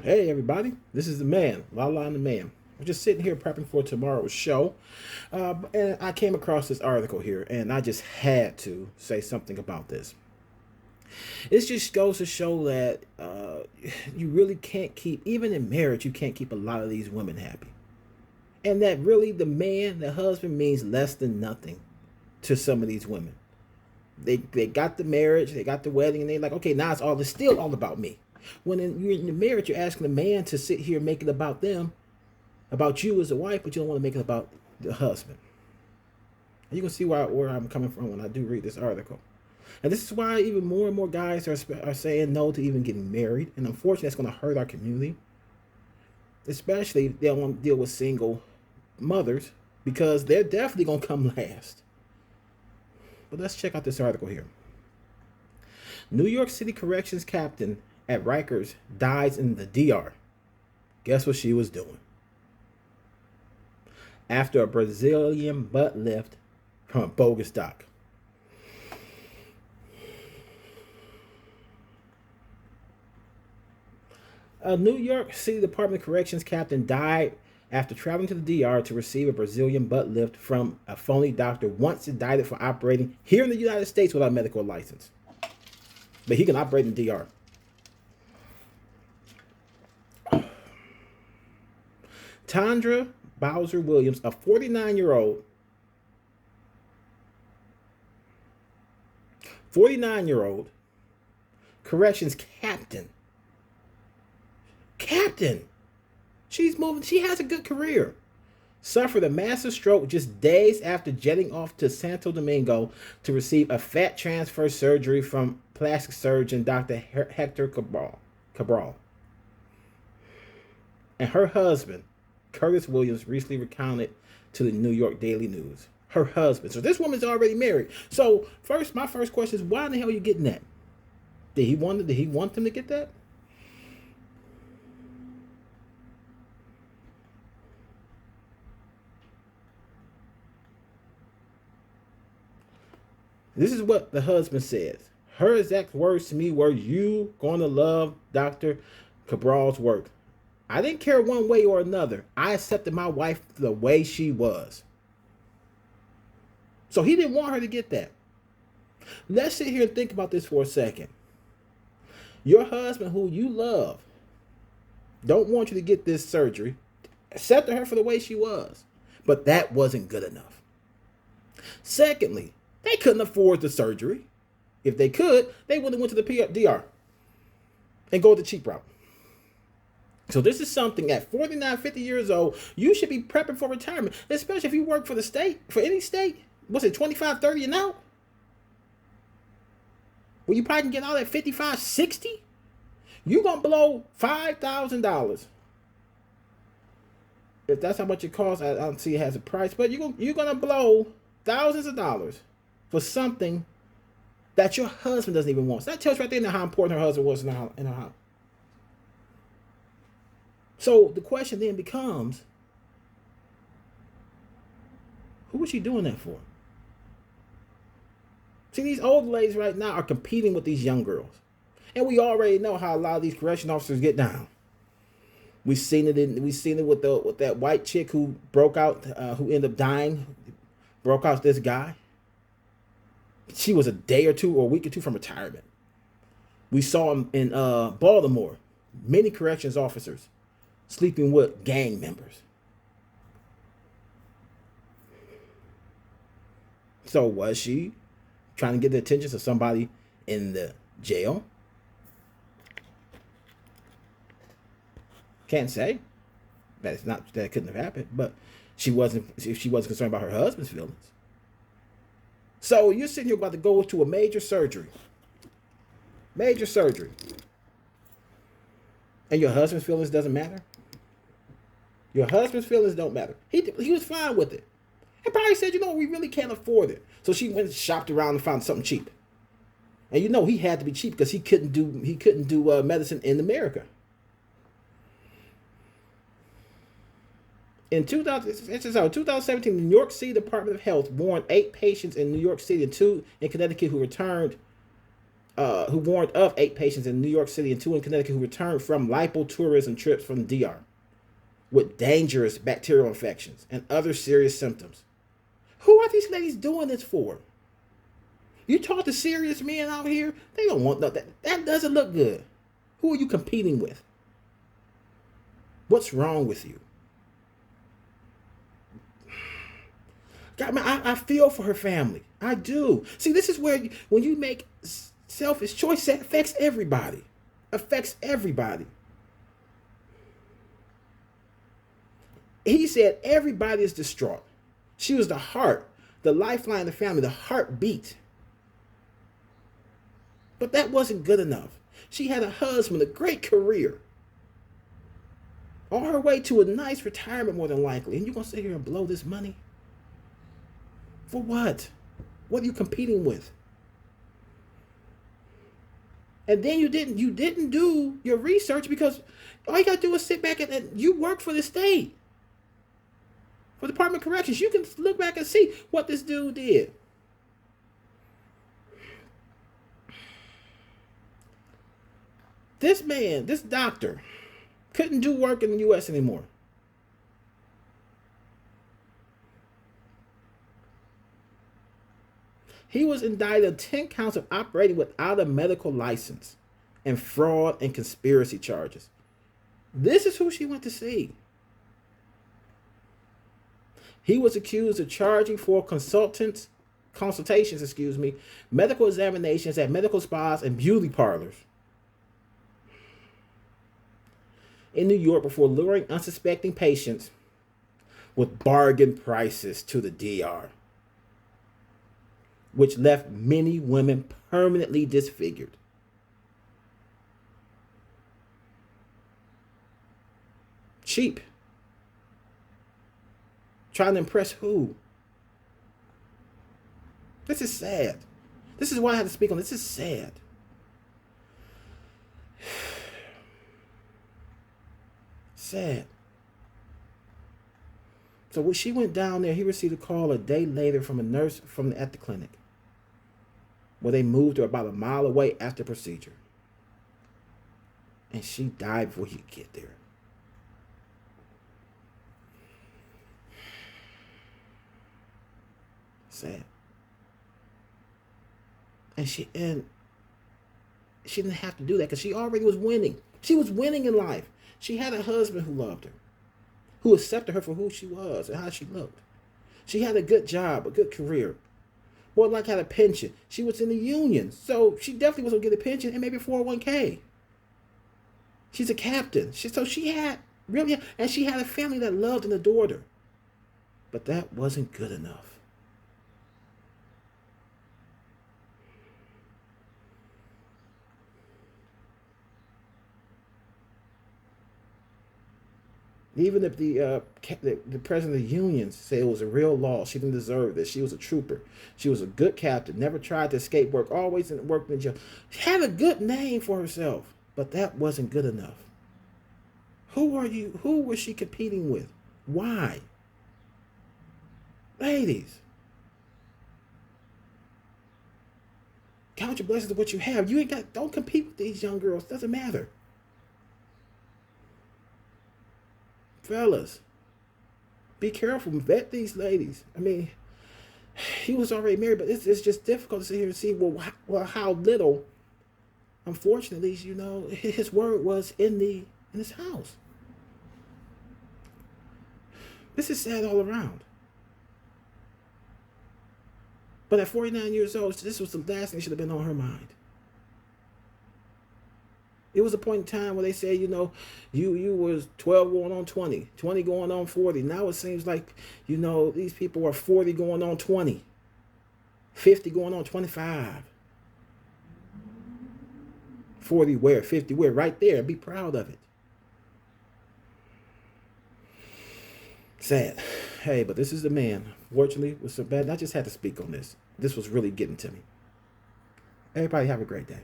Hey everybody, this is the man, Lala and the man. I'm just sitting here prepping for tomorrow's show, and I came across this article here, and I just had to say something about this. It just goes to show that you really can't keep, even in marriage, you can't keep a lot of these women happy, and that really the man, the husband, means less than nothing to some of these women. They got the marriage, they got the wedding, and they like, okay, now it's still all about me. When you're in the marriage, you're asking the man to sit here and make it about them, about you as a wife, but you don't want to make it about the husband. And you can see where I'm coming from when I do read this article. And this is why even more and more guys are saying no to even getting married. And unfortunately, that's going to hurt our community. Especially if they don't want to deal with single mothers because they're definitely going to come last. But let's check out this article here. New York City Corrections Captain at Rikers dies in the DR. Guess what she was doing? After a Brazilian butt lift from a bogus doc. A New York City Department of Corrections captain died after traveling to the DR to receive a Brazilian butt lift from a phony doctor once indicted for operating here in the United States without a medical license. But he can operate in the DR. Tandra Bowser Williams, a 49-year-old corrections captain. She's moving. She has a good career. Suffered a massive stroke just days after jetting off to Santo Domingo to receive a fat transfer surgery from plastic surgeon Dr. Hector Cabral. And her husband, Curtis Williams, recently recounted to the New York Daily News. Her husband. So this woman's already married. So my first question is, why in the hell are you getting that? Did he want them to get that? This is what the husband says. Her exact words to me were, "You gonna love Dr. Cabral's work. I didn't care one way or another. I accepted my wife the way she was." So he didn't want her to get that. Let's sit here and think about this for a second. Your husband, who you love, don't want you to get this surgery. Accepted her for the way she was. But that wasn't good enough. Secondly, they couldn't afford the surgery. If they could, they would have went to the DR and go the cheap route. So this is something at 49, 50 years old, you should be prepping for retirement, especially if you work for the state, for any state. What's it, 25, 30 and out? Well, you probably can get out at 55, 60. You're going to blow $5,000. If that's how much it costs, I don't see it has a price, but you're going to blow thousands of dollars for something that your husband doesn't even want. So that tells you right there how important her husband was in her house. So the question then becomes, who was she doing that for? See, these old ladies right now are competing with these young girls. And we already know how a lot of these correction officers get down. We've seen it with that white chick who broke out, who ended up dying, broke out this guy. She was a day or two or a week or two from retirement. We saw him in Baltimore, many corrections officers sleeping with gang members. So was she trying to get the attention of somebody in the jail? Can't say. That couldn't have happened, but she wasn't concerned about her husband's feelings. So you're sitting here about to go to a major surgery. And your husband's feelings doesn't matter? Your husband's feelings don't matter. He was fine with it. And probably said, we really can't afford it. So she went and shopped around and found something cheap. And he had to be cheap because he couldn't do medicine in America. In 2017, the New York City Department of Health warned 8 patients in New York City and 2 in Connecticut who returned who warned of 8 patients in New York City and 2 in Connecticut who returned from lipotourism trips from the DR with dangerous bacterial infections and other serious symptoms. Who are these ladies doing this for? You talk to serious men out here, they don't want that. That doesn't look good. Who are you competing with? What's wrong with you? God, man, I feel for her family. I do. See, this is where when you make selfish choice, that affects everybody. Affects everybody. He said everybody is distraught. She was the heart, the lifeline of the family, the heartbeat. But that wasn't good enough. She had a husband, a great career, on her way to a nice retirement more than likely. And you're going to sit here and blow this money? For what? What are you competing with? And then you didn't do your research, because all you got to do is sit back and you work for the state. For the Department of Corrections. You can look back and see what this dude did. This man, this doctor, couldn't do work in the U.S. anymore. He was indicted on 10 counts of operating without a medical license and fraud and conspiracy charges. This is who she went to see. He was accused of charging for consultations, medical examinations at medical spas and beauty parlors in New York before luring unsuspecting patients with bargain prices to the DR, which left many women permanently disfigured. Cheap. Trying to impress who? This is sad. This is why I had to speak on this. This is sad. Sad. So when she went down there, he received a call a day later from a nurse at the clinic, where they moved her about a mile away after the procedure. And she died before he could get there. Sad. And she didn't have to do that because she already was winning. She was winning in life. She had a husband who loved her, who accepted her for who she was and how she looked. She had a good job, a good career. More like had a pension. She was in the union, so she definitely was going to get a pension and maybe 401k. She's a captain. So she had really, and she had a family that loved and adored her. But that wasn't good enough. Even if the president of the union said it was a real loss, she didn't deserve this. She was a trooper. She was a good captain. Never tried to escape work. Always worked in jail. She had a good name for herself, but that wasn't good enough. Who are you? Who was she competing with? Why? Ladies, count your blessings of what you have. You ain't got. Don't compete with these young girls. Doesn't matter. Fellas, be careful. Vet these ladies. I mean, he was already married, but it's just difficult to sit here and see, well, how little, unfortunately, his word was in his house. This is sad all around. But at 49 years old, this was the last thing that should have been on her mind. It was a point in time where they said, you was 12 going on 20, 20 going on 40. Now it seems like, these people are 40 going on 20, 50 going on 25. 40 where? 50 where? Right there. Be proud of it. Sad. Hey, but this is the man. Fortunately, with some bad. I just had to speak on this. This was really getting to me. Everybody have a great day.